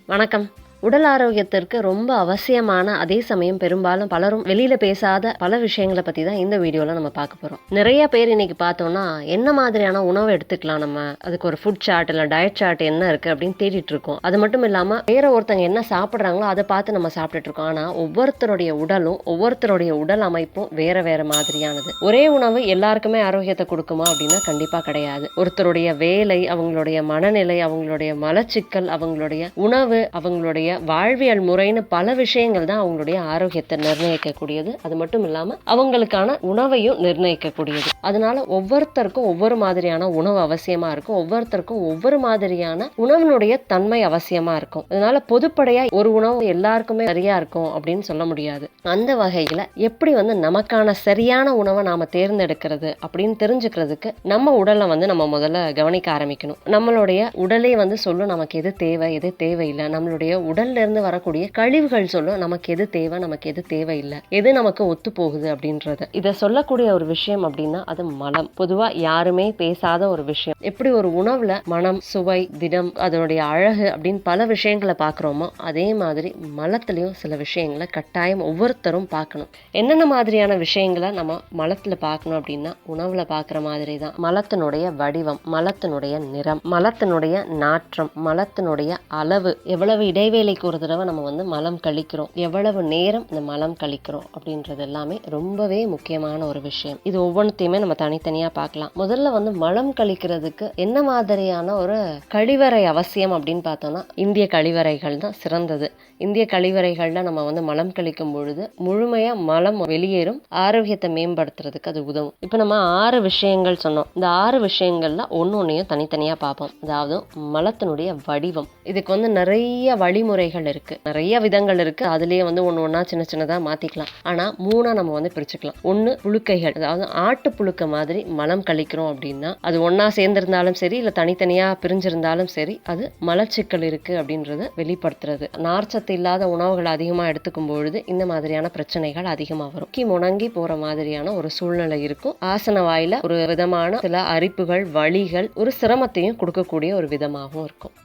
வணக்கம். உடல் ஆரோக்கியத்திற்கு ரொம்ப அவசியமான, அதே சமயம் பெரும்பாலும் பலரும் வெளியில பேசாத பல விஷயங்களை பத்தி தான் இந்த வீடியோல நம்ம பார்க்க போறோம். நிறைய பேர் இன்னைக்கு பார்த்தோம்னா என்ன மாதிரியான உணவு எடுத்துக்கலாம், நம்ம அதுக்கு ஒரு ஃபுட் சார்ட் இல்ல டயட் சார்ட் என்ன இருக்கு அப்படின்னு தேடிட்டு இருக்கோம். அது மட்டும் இல்லாம வேற ஒருத்தங்க என்ன சாப்பிடுறாங்களோ அதை பார்த்து நம்ம சாப்பிட்டுட்டு இருக்கோம். ஆனா ஒவ்வொருத்தருடைய உடலும் ஒவ்வொருத்தருடைய உடல் அமைப்பும் வேற வேற மாதிரியானது. ஒரே உணவு எல்லாருக்குமே ஆரோக்கியத்தை கொடுக்குமா அப்படின்னா கண்டிப்பா கிடையாது. ஒருத்தருடைய வேலை, அவங்களுடைய மனநிலை, அவங்களுடைய மலச்சிக்கல், அவங்களுடைய உணவு, அவங்களுடைய வாழ்வியல் முறைன்னு பல விஷயங்கள் தான் அவங்களுடைய ஆரோக்கியத்தை நிர்ணயிக்கக்கூடியது. அது மட்டும் இல்லாம அவங்களுக்கான உணவையும் நிர்ணயிக்கக்கூடியது. அதனால ஒவ்வொருத்தருக்கும் ஒவ்வொரு மாதிரியான உணவு அவசியமா இருக்கும். ஒவ்வொருத்தருக்கும் ஒவ்வொரு மாதிரியான உணவினுடைய தன்மை அவசியமா இருக்கும். அதனால பொதுப்படையா ஒரு உணவு எல்லாருக்குமே சரியா இருக்கும் அப்படின்னு சொல்ல முடியாது. அந்த வகையில எப்படி நமக்கான சரியான உணவை நாம தேர்ந்தெடுக்கிறது அப்படின்னு தெரிஞ்சுக்கிறதுக்கு நம்ம உடலை நம்ம முதல்ல கவனிக்க ஆரம்பிக்கணும். நம்மளுடைய உடலே சொல்லும் நமக்கு எது தேவை எது தேவையில்லை. நம்மளுடைய உடல்ல இருந்து வரக்கூடிய கழிவுகள் சொல்லும் நமக்கு எது தேவை நமக்கு எது தேவையில்லை, எது நமக்கு ஒத்து போகுது அப்படின்றது. இதை சொல்லக்கூடிய ஒரு விஷயம் அப்படின்னா அது மலம். பொதுவா யாருமே பேசாத ஒரு விஷயம். எப்படி ஒரு உணவுல மனம், சுவை, திடம், அதனுடைய அழகு அப்படின்னு பல விஷயங்களை பார்க்கிறோமோ அதே மாதிரி மலத்திலையும் சில விஷயங்களை கட்டாயம் ஒவ்வொருத்தரும் பார்க்கணும். என்னென்ன மாதிரியான விஷயங்களை நம்ம மலத்துல பார்க்கணும் அப்படின்னா உணவுல பார்க்குற மாதிரி தான் மலத்தினுடைய வடிவம், மலத்தினுடைய நிறம், மலத்தினுடைய நாற்றம், மலத்தினுடைய அளவு, எவ்வளவு இடைவேளைக்கு ஒரு தடவை நம்ம மலம் கழிக்கிறோம், எவ்வளவு நேரம் இந்த மலம் கழிக்கிறோம் அப்படின்றது எல்லாமே ரொம்பவே முக்கியமான ஒரு விஷயம். இது ஒவ்வொன்றையுமே நம்ம தனித்தனியா பார்க்கலாம். முதல்ல மலம் கழிக்கிறதுக்கு என்ன மாதிரியான ஒரு கழிவறை அவசியம் அப்படின்னு பார்த்தோம்னா இந்திய கழிவறைகள் தான் சிறந்தது. இந்திய கழிவறைகள்ல நம்ம மலம் கழிக்கும் பொழுது முழுமையா மலம் வெளியேறும். ஆரோக்கியத்தை மேம்படுத்துறதுக்கு அது உதவும். இப்ப நம்ம 6 விஷயங்கள் சொன்னோம். இந்த 6 விஷயங்கள்ல ஒன்னொன்னையும் தனித்தனியா பார்ப்போம். அதாவது மலத்தினுடைய வடிவம். இதுக்கு நிறைய வழிமுறைகள் இருக்கு, நிறைய விதங்கள் இருக்கு. அதுலயே ஒன்னு ஒன்னா சின்ன சின்னதா மாத்திக்கலாம். ஆனா 3 நம்ம பிரிச்சுக்கலாம். ஒண்ணு புழுக்கைகள், அதாவது ஆட்டு புழுக்க மாதிரி மலம் கழிக்கிறோம் அப்படின்னா அது ஒன்னா சேர்ந்திருந்தாலும் சரி இல்ல தனித்தனியா பிரிஞ்சிருந்தாலும் சரி அது மலச்சிக்கல் இருக்கு அப்படின்றத வெளிப்படுத்துறது. நார்ச்சத்து இல்லாத உணவுகள் அதிகமா எடுத்துக்கும் பொழுது இந்த மாதிரியான பிரச்சனைகள் அதிகமா வரும். முணங்கி போற மாதிரியான ஒரு சூழ்நிலை இருக்கும். ஆசன வாயில ஒரு விதமான சில அரிப்புகள், வலிகள், ஒரு சிரமத்தையும் கொடுக்கக்கூடிய ஒரு விதமாகவும் இருக்கும்.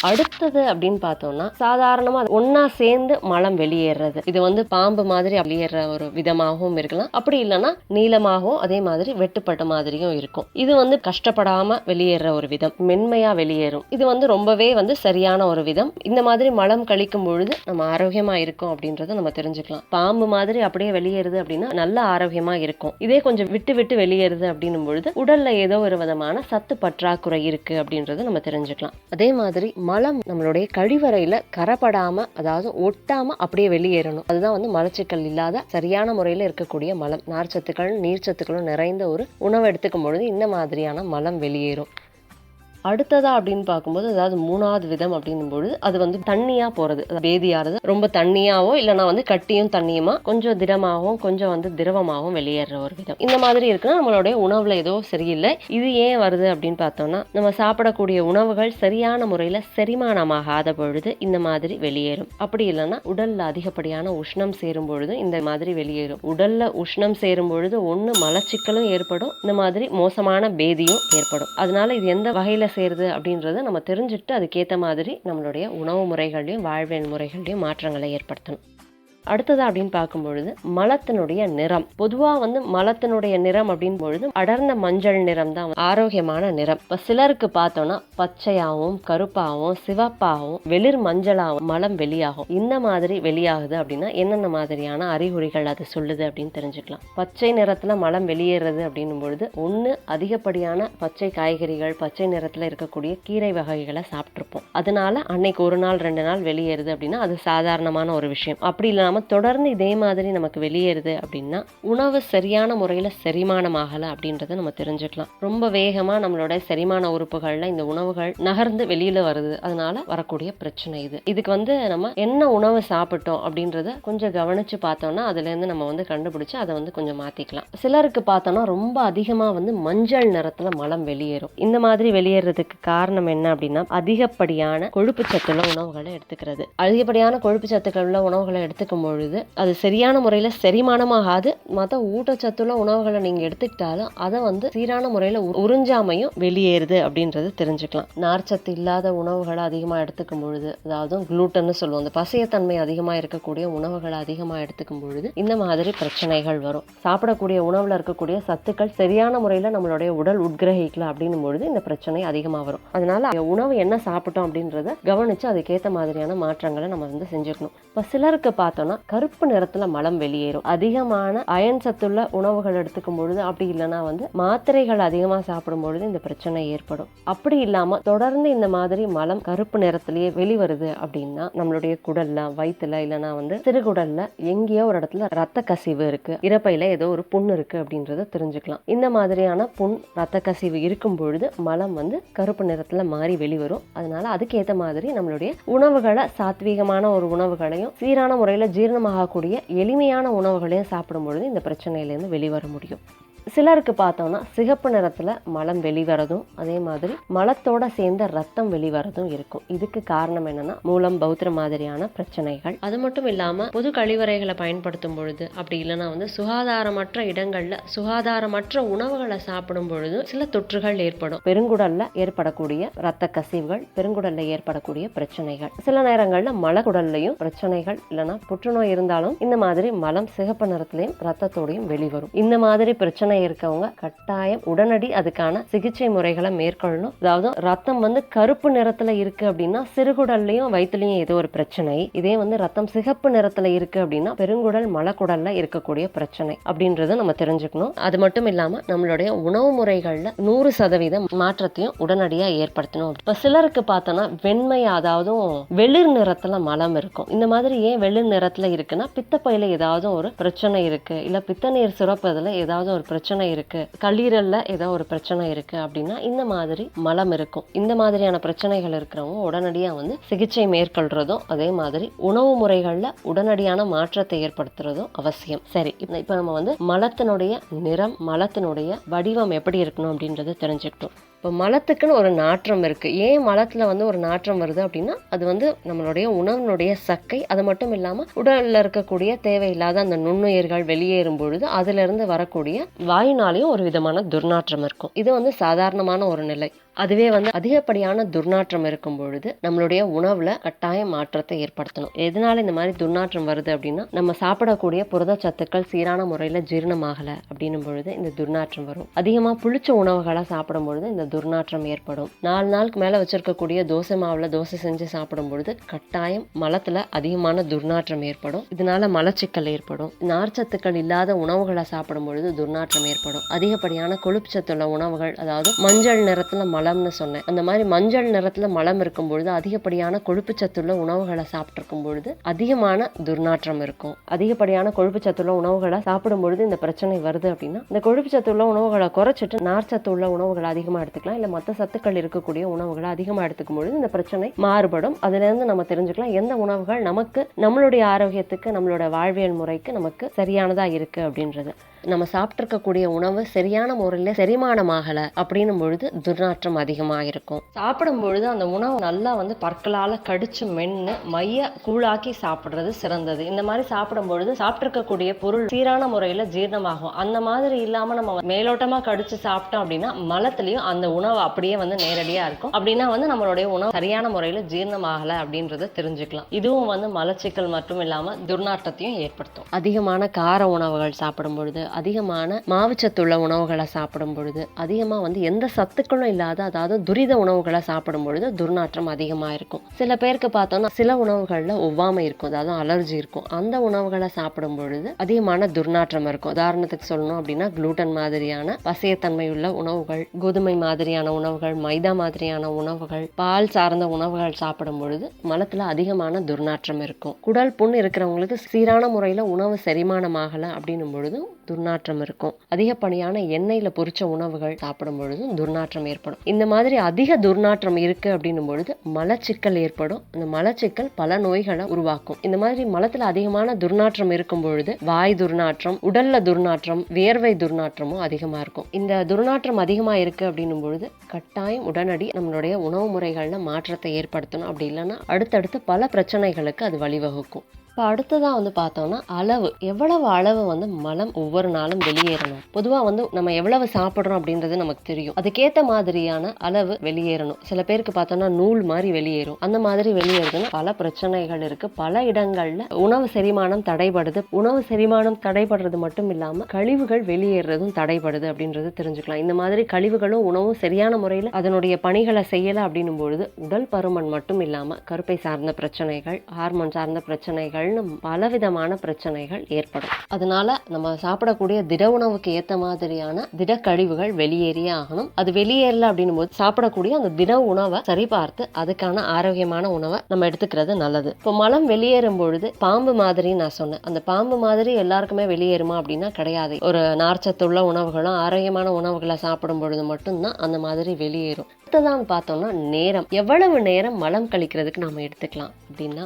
அடுத்தது அப்படின்னு பார்த்தோம்னா சாதாரணமா ஒன்னா சேர்ந்து மலம் வெளியேறது. இது பாம்பு மாதிரி வெளியேற ஒரு விதமாகவும் இருக்கலாம். அப்படி இல்லைன்னா நீளமாகவும் அதே மாதிரி வெட்டுப்பட்ட மாதிரியும் இருக்கும். இது கஷ்டப்படாம வெளியேற ஒரு விதம், மென்மையா வெளியேறும். இது ரொம்பவே சரியான ஒரு விதம். இந்த மாதிரி மலம் கழிக்கும் பொழுது நம்ம ஆரோக்கியமா இருக்கும் அப்படின்றத நம்ம தெரிஞ்சுக்கலாம். பாம்பு மாதிரி அப்படியே வெளியேறுது அப்படின்னா நல்ல ஆரோக்கியமா இருக்கும். இதே கொஞ்சம் விட்டு விட்டு வெளியேறுது அப்படின்னும் பொழுது உடல்ல ஏதோ ஒரு விதமான சத்து பற்றாக்குறை இருக்கு அப்படின்றத நம்ம தெரிஞ்சுக்கலாம். அதே மாதிரி மலம் நம்மளுடைய கழிவறையில கரப்படாம, அதாவது ஒட்டாம அப்படியே வெளியேறணும். அதுதான் மலச்சிக்கல் இல்லாத சரியான முறையில இருக்கக்கூடிய மலம். நார்ச்சத்துக்கள், நீர்ச்சத்துக்களும் நிறைந்த ஒரு உணவு எடுத்துக்கும் பொழுது இந்த மாதிரியான மலம் வெளியேறும். அடுத்ததா அப்படின்னு பார்க்கும்போது அதாவது 3வது விதம் அப்படின்னும் பொழுது அது தண்ணியா போறது, பேதியாறது. ரொம்ப தண்ணியாவோ இல்லைன்னா கட்டியும் தண்ணியுமா கொஞ்சம் திடமாகவும் கொஞ்சம் திரவமாகவும் வெளியேற ஒரு விதம். இந்த மாதிரி இருக்குன்னா நம்மளுடைய உணவுல ஏதோ சரியில்லை. இது ஏன் வருது அப்படின்னு பார்த்தோம்னா நம்ம சாப்பிடக்கூடிய உணவுகள் சரியான முறையில செரிமானமாகாத பொழுது இந்த மாதிரி வெளியேறும். அப்படி இல்லைன்னா உடல்ல அதிகப்படியான உஷ்ணம் சேரும் பொழுது இந்த மாதிரி வெளியேறும். உடல்ல உஷ்ணம் சேரும் பொழுது ஒண்ணு மலச்சிக்கலும் ஏற்படும், இந்த மாதிரி மோசமான பேதியும் ஏற்படும். அதனால இது எந்த வகையில சேருது அப்படின்றத நம்ம தெரிஞ்சுட்டு அதுக்கேற்ற மாதிரி நம்மளுடைய உணவு முறைகளையும் வாழ்வியல் முறைகளையும் மாற்றங்களை ஏற்படுத்தணும். அடுத்ததா அப்படின்னு பார்க்கும் பொழுது மலத்தினுடைய நிறம். பொதுவா மலத்தினுடைய நிறம் அப்படின்னு பொழுது அடர்ந்த மஞ்சள் நிறம் தான் ஆரோக்கியமான நிறம். இப்ப சிலருக்கு பார்த்தோம்னா பச்சையாகவும் கருப்பாகவும் சிவப்பாகவும் வெளிர் மஞ்சளாகவும் மலம் வெளியாகும். இந்த மாதிரி வெளியாகுது அப்படின்னா என்னென்ன மாதிரியான அறிகுறிகள் அது சொல்லுது அப்படின்னு தெரிஞ்சுக்கலாம். பச்சை நிறத்துல மலம் வெளியேறது அப்படின்னும் பொழுது ஒண்ணு அதிகப்படியான பச்சை காய்கறிகள், பச்சை நிறத்துல இருக்கக்கூடிய கீரை வகைகளை சாப்பிட்டிருப்போம். அதனால அன்னைக்கு ஒரு நாள் 2 நாள் வெளியேறுது அப்படின்னா அது சாதாரணமான ஒரு விஷயம். அப்படி இல்லாம தொடர்ந்து இதே மாதிரி நமக்கு வெளியேறுது அப்படின்னா உணவு சரியான முறையில செரிமானமாகல அப்படின்றத நம்ம தெரிஞ்சுக்கலாம். ரொம்ப வேகமா நம்மளோட செரிமான உறுப்புகள்ல இந்த உணவுகள் நகர்ந்து வெளியில வருது. அதனால வரக்கூடிய பிரச்சனை இது. இதுக்கு நம்ம என்ன உணவு சாப்பிட்டோம் அப்படின்றத கொஞ்சம் கவனிச்சு பார்த்தோம்னா அதுல இருந்து நம்ம கண்டுபிடிச்சு அதை கொஞ்சம் மாத்திக்கலாம். சிலருக்கு பார்த்தோம்னா ரொம்ப அதிகமா மஞ்சள் நிறத்துல மலம் வெளியேறும். இந்த மாதிரி வெளியேறதுக்கு காரணம் என்ன அப்படின்னா அதிகப்படியான கொழுப்பு சத்துள்ள உணவுகளை எடுத்துக்கிறது. அதிகப்படியான கொழுப்பு சத்துக்கள் உள்ள உணவுகளை எடுத்துக்கும் பொழுது அது சரியான முறையில் செரிமானமாகாது. மற்ற ஊட்டச்சத்துள்ள உணவுகளை நீங்கள் எடுத்துக்கிட்டாலும் அதை வந்து சீரான முறையில் உறிஞ்சாமையும் வெளியேறுது அப்படின்றது தெரிஞ்சுக்கலாம். நார்ச்சத்து இல்லாத உணவுகளை அதிகமாக எடுத்துக்கும் பொழுது, அதாவது குளூட்டன்னு சொல்லுவோம், அந்த பசையத்தன்மை அதிகமாக இருக்கக்கூடிய உணவுகளை அதிகமாக எடுத்துக்கும் பொழுது இந்த மாதிரி பிரச்சனைகள் வரும். சாப்பிடக்கூடிய உணவில் இருக்கக்கூடிய சத்துக்கள் சரியான முறையில் நம்மளுடைய உடல் உட்கிரகிக்கல அப்படின்னும் பொழுது இந்த பிரச்சனை அதிகமாக வரும். அதனால உணவு என்ன சாப்பிட்டோம் அப்படின்றத கவனிச்சு அதுக்கேற்ற மாதிரியான மாற்றங்களை நம்ம வந்து செஞ்சுக்கணும். இப்போ சிலருக்கு பார்த்தோம்னா கருப்பு நிறத்துல மலம் வெளியேறும். அதிகமான அயன் சத்துள்ள உணவுகள் எடுத்துக்கும் பொழுது, அப்படி இல்லைன்னா வந்து மாத்திரைகள் அதிகமாக சாப்பிடும் பொழுது இந்த பிரச்சனை ஏற்படும். அப்படி இல்லாம தொடர்ந்து இந்த மாதிரி மலம் கருப்பு நிறத்திலேயே வெளிவருது அப்படின்னா நம்மளுடைய குடல்ல, வயிற்றுல, இல்லைன்னா வந்து சிறுகுடல்ல எங்கேயோ ஒரு இடத்துல ரத்த கசிவு இருக்கு, இறப்பையில ஏதோ ஒரு புண் இருக்கு அப்படின்றத தெரிஞ்சுக்கலாம். இந்த மாதிரியான புண், ரத்த கசிவு இருக்கும் பொழுது மலம் வந்து கருப்பு நிறத்துல மாறி வெளிவரும். அதனால அதுக்கேற்ற மாதிரி நம்மளுடைய உணவுகளை, சாத்வீகமான ஒரு உணவுகளையும் சீரான முறையில் ஜீரணமாகக்கூடிய எளிமையான உணவுகளையும் சாப்பிடும் பொழுது இந்த பிரச்சனையிலேருந்து வெளிவர முடியும். சிலருக்கு பார்த்தோம்னா சிகப்பு நிறத்துல மலம் வெளிவரதும், அதே மாதிரி மலத்தோட சேர்ந்த ரத்தம் வெளிவரதும் இருக்கும். இதுக்கு காரணம் என்னன்னா மூலம் பௌத்திர மாதிரியான பிரச்சனைகள். அது மட்டும் இல்லாம பொது கழிவறைகளை பயன்படுத்தும் பொழுது, அப்படி இல்லைன்னா வந்து சுகாதாரமற்ற இடங்கள்ல சுகாதாரமற்ற உணவுகளை சாப்பிடும் பொழுது சில தொற்றுகள் ஏற்படும். பெருங்குடல்ல ஏற்படக்கூடிய ரத்த கசிவுகள், பெருங்குடல்ல ஏற்படக்கூடிய பிரச்சனைகள், சில நேரங்கள்ல மலக்குடல்லையும் பிரச்சனைகள், இல்லைன்னா புற்றுநோய் இருந்தாலும் இந்த மாதிரி மலம் சிகப்பு நிறத்திலையும் ரத்தத்தோடையும் வெளிவரும். இந்த மாதிரி பிரச்சனை இருக்கவங்க கட்டாயம் உடனடி அதுக்கான சிகிச்சை முறைகளை மேற்கொள்ளணும். அதாவது ரத்தம் வந்து கருப்பு நிறத்துல இருக்கு அப்படின்னா சிறுகுடல்லையும் வயிற்றுலையும் ஏதோ ஒரு பிரச்சனை. இதே வந்து ரத்தம் சிகப்பு நிறத்துல இருக்கு அப்படின்னா பெருங்குடல், மலக்குடல்ல இருக்கக்கூடிய பிரச்சனை அப்படின்றத நம்ம தெரிஞ்சுக்கணும். அது மட்டும் இல்லாம நம்மளுடைய உணவு முறைகள்ல 100% மாற்றத்தையும் உடனடியா ஏற்படுத்தணும். இப்ப சிலருக்கு பார்த்தோம்னா வெண்மை, அதாவது வெளிர் நிறத்துல மலம் இருக்கும். இந்த மாதிரி ஏன் வெளிர் நிறத்துல இருக்குன்னா பித்தப்பையில ஏதாவது ஒரு பிரச்சனை இருக்கு, இல்ல பித்த நீர் சுரப்பதுல ஏதாவது ஒரு பிரச்சனை இருக்கு, கல்லீரல்ல ஏதோ ஒரு பிரச்சனை இருக்கு அப்படின்னா இந்த மாதிரி மலம் இருக்கும். இந்த மாதிரியான பிரச்சனைகள் இருக்கிறவங்க உடனடியா வந்து சிகிச்சை மேற்கொள்றதும், அதே மாதிரி உணவு முறைகள்ல உடனடியான மாற்றத்தை ஏற்படுத்துறதும் அவசியம். சரி, இப்ப நம்ம வந்து மலத்தினுடைய நிறம், மலத்தினுடைய வடிவம் எப்படி இருக்கணும் அப்படின்றத தெரிஞ்சுக்கிட்டோம். இப்போ மலத்துக்குன்னு ஒரு நாற்றம் இருக்கு. ஏன் மலத்துல வந்து ஒரு நாற்றம் வருது அப்படின்னா அது வந்து நம்மளுடைய உணவினுடைய சக்கை. அது மட்டும் இல்லாம உடல்ல இருக்கக்கூடிய தேவையில்லாத அந்த நுண்ணுயிர்கள் வெளியேறும் பொழுது அதுல இருந்து வரக்கூடிய வாயுனாலையும் ஒரு விதமான துர்நாற்றம் இருக்கும். இது வந்து சாதாரணமான ஒரு நிலை. அதுவே வந்து அதிகப்படியான துர்நாற்றம் இருக்கும் பொழுது நம்மளுடைய உணவுல கட்டாய மாற்றத்தை ஏற்படுத்தணும். எதனால இந்த மாதிரி துர்நாற்றம் வருது அப்படின்னா நம்ம சாப்பிடக்கூடிய புரதச்சத்துக்கள் சீரான முறையில ஜீரணமாகல அப்படின்னும் பொழுது இந்த துர்நாற்றம் வரும். அதிகமா புளிச்ச உணவுகளை சாப்பிடும் பொழுது இந்த துர்நாற்றம் ஏற்படும். 4 நாளுக்கு மேல வச்சிருக்கக்கூடிய தோசை மாவுல தோசை செஞ்சு சாப்பிடும் பொழுது கட்டாயம் மலத்துல அதிகமான துர்நாற்றம் ஏற்படும். இதனால மலச்சிக்கல் ஏற்படும். நார்ச்சத்துக்கள் இல்லாத உணவுகளை சாப்பிடும் பொழுது துர்நாற்றம் ஏற்படும். அதிகப்படியான கொழுப்புச்சத்துள்ள உணவுகள், அதாவது மஞ்சள் நிறத்துல மலம்னு சொன்னேன், அந்த மாதிரி மஞ்சள் நிறத்துல மலம் இருக்கும் பொழுது அதிகப்படியான கொழுப்பு சத்துள்ள உணவுகளை சாப்பிட்டிருக்கும் பொழுது அதிகமான துர்நாற்றம் இருக்கும். அதிகப்படியான கொழுப்பு சத்துள்ள உணவுகளை சாப்பிடும் பொழுது இந்த பிரச்சனை வருது அப்படின்னா இந்த கொழுப்பு சத்துள்ள உணவுகளை குறைச்சிட்டு நார்ச்சத்து உள்ள உணவுகளை அதிகமா எடுத்துக்கலாம், இல்ல மற்ற சத்துக்கள் இருக்கக்கூடிய உணவுகளை அதிகமா எடுத்துக்கும் பொழுது இந்த பிரச்சனை மாறுபடும். அதுல இருந்து நம்ம தெரிஞ்சுக்கலாம் எந்த உணவுகள் நமக்கு, நம்மளுடைய ஆரோக்கியத்துக்கு, நம்மளோட வாழ்வியல் முறைக்கு நமக்கு சரியானதா இருக்கு அப்படின்றது. நம்ம சாப்பிட்டிருக்கக்கூடிய உணவு சரியான முறையில் செரிமானமாகல அப்படின்னும் பொழுது துர்நாற்றம் அதிகமாக இருக்கும். சாப்பிடும் பொழுது அந்த உணவு நல்லா வந்து பற்களால் கடிச்சு மென்று மைய கூழாக்கி சாப்பிட்றது சிறந்தது. இந்த மாதிரி சாப்பிடும் பொழுது சாப்பிட்டிருக்கக்கூடிய பொருள் சீரான முறையில் ஜீரணமாகும். அந்த மாதிரி இல்லாமல் நம்ம மேலோட்டமாக கடிச்சு சாப்பிட்டோம் அப்படின்னா மலத்திலையும் அந்த உணவு அப்படியே வந்து நேரடியாக இருக்கும். அப்படின்னா வந்து நம்மளுடைய உணவு சரியான முறையில் ஜீரணமாகலை அப்படின்றத தெரிஞ்சுக்கலாம். இதுவும் வந்து மலச்சிக்கல் மட்டும் இல்லாமல் துர்நாற்றத்தையும் ஏற்படுத்தும். அதிகமான கார உணவுகள் சாப்பிடும் பொழுது, அதிகமான மாவுச்சத்துள்ள உணவுகளை சாப்பிடும் பொழுது, அதிகமாக வந்து எந்த சத்துக்களும் இல்லாத, அதாவது துரித உணவுகளை சாப்பிடும் பொழுது துர்நாற்றம் அதிகமாக இருக்கும். சில பேருக்கு பார்த்தோம்னா சில உணவுகளில் ஒவ்வாமை இருக்கும், அதாவது அலர்ஜி இருக்கும். அந்த உணவுகளை சாப்பிடும் பொழுது அதிகமான துர்நாற்றம் இருக்கும். உதாரணத்துக்கு சொல்லணும் அப்படின்னா குளூட்டன் மாதிரியான பசையத்தன்மை உள்ள உணவுகள், கோதுமை மாதிரியான உணவுகள், மைதா மாதிரியான உணவுகள், பால் சார்ந்த உணவுகள் சாப்பிடும் பொழுது மலத்துல அதிகமான துர்நாற்றம் இருக்கும். குடல் புண் இருக்கிறவங்களுக்கு சீரான முறையில் உணவு செரிமானமாகலை அப்படின்னும் பொழுது துர்நாற்றம் இருக்கும். அதிகப்படியான எண்ணெயில பொரிச்ச உணவுகள் சாப்பிடும் பொழுதும் துர்நாற்றம் ஏற்படும். இந்த மாதிரி அதிக துர்நாற்றம் இருக்கு அப்படின்னும் பொழுது மலச்சிக்கல் ஏற்படும். அந்த மலச்சிக்கல் பல நோய்களை உருவாக்கும். இந்த மாதிரி மலத்துல அதிகமான துர்நாற்றம் இருக்கும் பொழுது வாய் துர்நாற்றம், உடல்ல துர்நாற்றம், வியர்வை துர்நாற்றமும் அதிகமா இருக்கும். இந்த துர்நாற்றம் அதிகமா இருக்கு அப்படின்னும் பொழுது கட்டாயம் உடனடி நம்மளுடைய உணவு முறைகள்ல மாற்றத்தை ஏற்படுத்தணும். அப்படி இல்லைன்னா அடுத்தடுத்து பல பிரச்சனைகளுக்கு அது வழிவகுக்கும். இப்போ அடுத்ததாக வந்து பார்த்தோம்னா அளவு, எவ்வளவு அளவு வந்து மலம் ஒவ்வொரு நாளும் வெளியேறணும். பொதுவாக வந்து நம்ம எவ்வளவு சாப்பிட்றோம் அப்படின்றது நமக்கு தெரியும். அதுக்கேற்ற மாதிரியான அளவு வெளியேறணும். சில பேருக்கு பார்த்தோம்னா நூல் மாதிரி வெளியேறும். அந்த மாதிரி வெளியேறதுன்னு பல பிரச்சனைகள் இருக்கு. பல இடங்கள்ல உணவு செரிமானம் தடைபடுது. உணவு செரிமானம் தடைபடுறது மட்டும் இல்லாம கழிவுகள் வெளியேறதும் தடைபடுது அப்படின்றது தெரிஞ்சுக்கலாம். இந்த மாதிரி கழிவுகளும் உணவும் சரியான முறையில் அதனுடைய பணிகளை செய்யல அப்படின்னும் பொழுது உடல் பருமன் மட்டும் இல்லாம கருப்பை சார்ந்த பிரச்சனைகள், ஹார்மோன் சார்ந்த பிரச்சனைகள், பலவிதமான பிரச்சனைகள் ஏற்படும். அதனால நம்ம சாப்பிடக்கூடிய திட உணவுக்கு ஏத்த மாதிரியான திட கழிவுகள் வெளியேறியே ஆகணும். அது வெளியேறல அப்படின்னும் போது சாப்பிடக்கூடிய அந்த திட உணவை சரிபார்த்து அதுக்கான ஆரோக்கியமான உணவை நம்ம எடுத்துக்கிறது நல்லது. இப்போ மலம் வெளியேறும் பொழுது பாம்பு மாதிரி நான் சொன்னேன், அந்த பாம்பு மாதிரி எல்லாருக்குமே வெளியேறுமா அப்படின்னா கிடையாது. ஒரு நார்ச்சத்துள்ள உணவுகளும் ஆரோக்கியமான உணவுகளை சாப்பிடும் பொழுது மட்டும்தான் அந்த மாதிரி வெளியேறும். அடுத்ததான் பார்த்தோம்னா நேரம், எவ்வளவு நேரம் மலம் கழிக்கிறதுக்கு நம்ம எடுத்துக்கலாம் அப்படின்னா,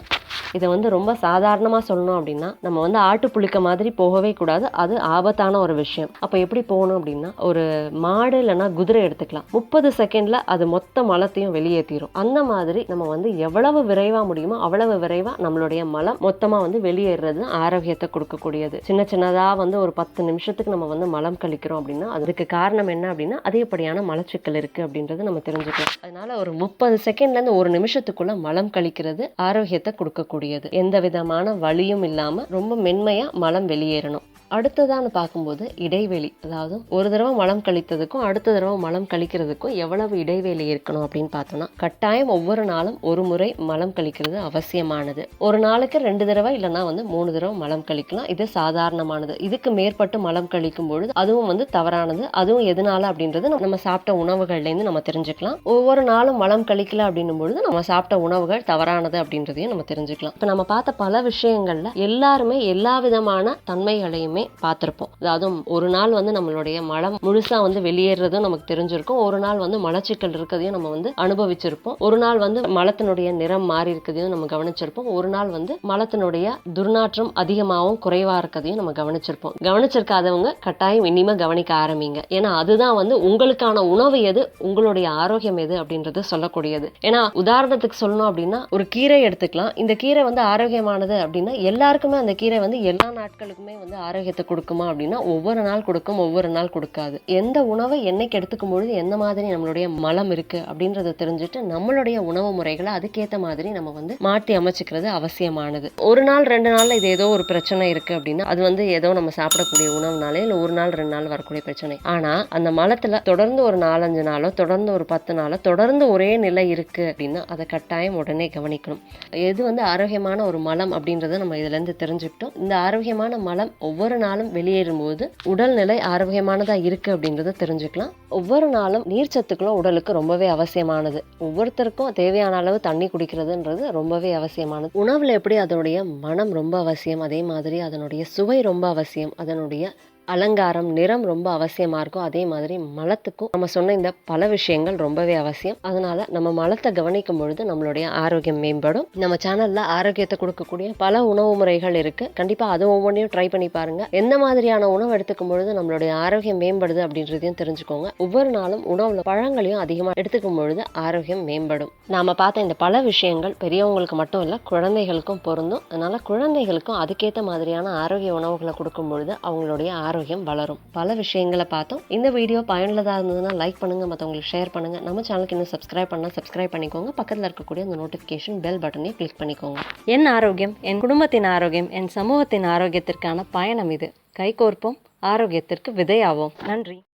இதை வந்து ரொம்ப சாதாரணமாக சொல்லணும் அப்படின்னா நம்ம வந்து ஆட்டு புளிக்க மாதிரி போகவே கூடாது. அது ஆபத்தான ஒரு விஷயம். அப்போ எப்படி போகணும் அப்படின்னா, ஒரு மாடு இல்லைன்னா குதிரை எடுத்துக்கலாம். 30 செகண்ட்ல அது மொத்த மலத்தையும் வெளியேற்றிடும். அந்த மாதிரி நம்ம வந்து எவ்வளவு விரைவாக முடியுமோ அவ்வளவு விரைவாக நம்மளுடைய மலம் மொத்தமாக வந்து வெளியேறது ஆரோக்கியத்தை கொடுக்கக்கூடியது. சின்ன சின்னதாக வந்து ஒரு 10 நிமிஷத்துக்கு நம்ம வந்து மலம் கழிக்கிறோம் அப்படின்னா அதுக்கு காரணம் என்ன அப்படின்னா அதிகப்படியான மலச்சிக்கல் இருக்குது அப்படின்றது நம்ம தெரிஞ்சுக்கலாம். அதனால ஒரு 30 செகண்ட்லேருந்து 1 நிமிஷத்துக்குள்ள மலம் கழிக்கிறது ஆரோக்கியத்தை கொடுக்கக்கூடியது. எந்த விதமான வலியும் இல்லாம ரொம்ப மென்மையா மலம் வெளியேறணும். அடுத்ததான்னு பார்க்கும்போது இடைவெளி, அதாவது ஒரு தடவை மலம் கழித்ததுக்கும் அடுத்த தடவை மலம் கழிக்கிறதுக்கும் எவ்வளவு இடைவெளி இருக்கணும் அப்படின்னு பார்த்தோம்னா, கட்டாயம் ஒவ்வொரு நாளும் ஒரு முறை மலம் கழிக்கிறது அவசியமானது. ஒரு நாளுக்கு 2 தடவை இல்லைன்னா வந்து 3 தடவை மலம் கழிக்கலாம். இது சாதாரணமானது. இதுக்கு மேற்பட்டு மலம் கழிக்கும் பொழுது அதுவும் வந்து தவறானது. அதுவும் எதனால அப்படின்றது நம்ம சாப்பிட்ட உணவுகள்லேருந்து நம்ம தெரிஞ்சுக்கலாம். ஒவ்வொரு நாளும் மலம் கழிக்கல அப்படின்னும் பொழுது நம்ம சாப்பிட்ட உணவுகள் தவறானது அப்படின்றதையும் நம்ம தெரிஞ்சுக்கலாம். இப்போ நம்ம பார்த்த பல விஷயங்கள்ல எல்லாருமே எல்லா விதமான தன்மைகளையுமே பார்த்திருப்போம். அதாவது ஒரு நாள் வந்து நம்மளுடைய மலம் முழுசா வந்து வெளியேறதும் நமக்கு தெரிஞ்சிருக்கும். ஒரு நாள் வந்து மலச்சிக்கல் இருக்கிறதையும் நம்ம வந்து அனுபவிச்சிருப்போம். ஒரு நாள் வந்து மலத்தினுடைய நிறம் மாறி இருக்கிறதையும் நம்ம கவனிச்சிருப்போம். ஒரு நாள் வந்து மலத்தினுடைய துர்நாற்றம் அதிகமாகவும் குறைவா இருக்கிறதையும் நம்ம கவனிச்சிருப்போம். கவனிச்சிருக்காதவங்க கட்டாயம் இனிமே கவனிக்க ஆரம்பிங்க. ஏன்னா அதுதான் வந்து உங்களுக்கான உணவு எது, உங்களுடைய ஆரோக்கியம் எது அப்படின்றது சொல்லக்கூடியது. ஏன்னா உதாரணத்துக்கு சொல்லணும் அப்படின்னா ஒரு கீரை எடுத்துக்கலாம். இந்த கீரை வந்து ஆரோக்கியமானது அப்படின்னா எல்லாருக்குமே அந்த கீரை வந்து எல்லா நாட்களுக்குமே வந்து ஆரோக்கியத்தை கொடுக்குமா அப்படின்னா ஒவ்வொரு நாள் கொடுக்கும், ஒவ்வொரு நாள் கொடுக்காது. எந்த உணவை என்னைக்கு எடுத்துக்கும் பொழுது எந்த மாதிரி நம்மளுடைய மலம் இருக்கு அப்படின்றத தெரிஞ்சுட்டு நம்மளுடைய உணவு முறைகளை அதுக்கேற்ற மாதிரி நம்ம வந்து மாற்றி அமைச்சுக்கிறது அவசியமானது. ஒரு நாள் 2 நாள்ல இது ஏதோ ஒரு பிரச்சனை இருக்கு அப்படின்னா அது வந்து ஏதோ நம்ம சாப்பிடக்கூடிய உணவுனாலே இல்லை ஒரு நாள் 2 நாள் வரக்கூடிய பிரச்சனை. ஆனா அந்த மலத்துல தொடர்ந்து ஒரு 4-5 நாளோ தொடர்ந்து ஒரு 10 நாளோ தொடர்ந்து ஒரே நிலை இருக்கு அப்படின்னா அதை கட்டாயம் உடனே கவனிக்கணும். எது வந்து ஆரோக்கியமான ஒரு மலம் அப்படின்றத நம்ம இதுல இருந்து தெரிஞ்சுக்கிட்டோம். இந்த ஆரோக்கியமான மலம் ஒவ்வொரு நாளும் வெளியேறும் போது உடல்நிலை ஆரோக்கியமானதா இருக்கு அப்படின்றத தெரிஞ்சுக்கலாம். ஒவ்வொரு நாளும் நீர் சத்துக்களும் உடலுக்கு ரொம்பவே அவசியமானது. ஒவ்வொருத்தருக்கும் தேவையான அளவு தண்ணி குடிக்கிறதுன்றது ரொம்பவே அவசியமானது. உணவுல எப்படி அதனுடைய மனம் ரொம்ப அவசியம், அதே மாதிரி அதனுடைய சுவை ரொம்ப அவசியம், அதனுடைய அலங்காரம் நிறம் ரொம்ப அவசியமா இருக்கும். அதே மாதிரி மலத்துக்கும் நம்ம சொன்ன இந்த பல விஷயங்கள் ரொம்பவே அவசியம். அதனால நம்ம மலத்தை கவனிக்கும் பொழுது நம்மளுடைய ஆரோக்கியம் மேம்படும். நம்ம சேனல்ல ஆரோக்கியத்தை கொடுக்கக்கூடிய பல உணவு முறைகள் இருக்கு. கண்டிப்பா அது ஒவ்வொன்றையும் ட்ரை பண்ணி பாருங்க. எந்த மாதிரியான உணவு எடுத்துக்கும் பொழுது நம்மளுடைய ஆரோக்கியம் மேம்படுது அப்படின்றதையும் தெரிஞ்சுக்கோங்க. ஒவ்வொரு நாளும் உணவுல பழங்களையும் அதிகமா எடுத்துக்கும் பொழுது ஆரோக்கியம் மேம்படும். நாம பார்த்த இந்த பல விஷயங்கள் பெரியவங்களுக்கு மட்டும் இல்ல குழந்தைகளுக்கும் பொருந்தும். அதனால குழந்தைகளுக்கும் அதுக்கேற்ற மாதிரியான ஆரோக்கிய உணவுகளை கொடுக்கும் பொழுது அவங்களுடைய ஆரோக்கியம் வளரும். பல விஷயங்களை பார்த்தோம். இந்த வீடியோ பயனுள்ளதாக இருந்ததுன்னா லைக் பண்ணுங்க, மற்றவங்களுக்கு ஷேர் பண்ணுங்க. நம்ம சேனலுக்கு இன்னும் சப்ஸ்கிரைப் பண்ணா சப்ஸ்கிரைப் பண்ணிக்கோங்க. பக்கத்தில் இருக்கக்கூடிய அந்த நோட்டிஃபிகேஷன் பெல் பட்டனை கிளிக் பண்ணிக்கோங்க. என் ஆரோக்கியம், என் குடும்பத்தின் ஆரோக்கியம், என் சமூகத்தின் ஆரோக்கியத்திற்கான பயணம் இது. கைகோர்ப்போம், ஆரோக்கியத்திற்கு விதையாவோம். நன்றி.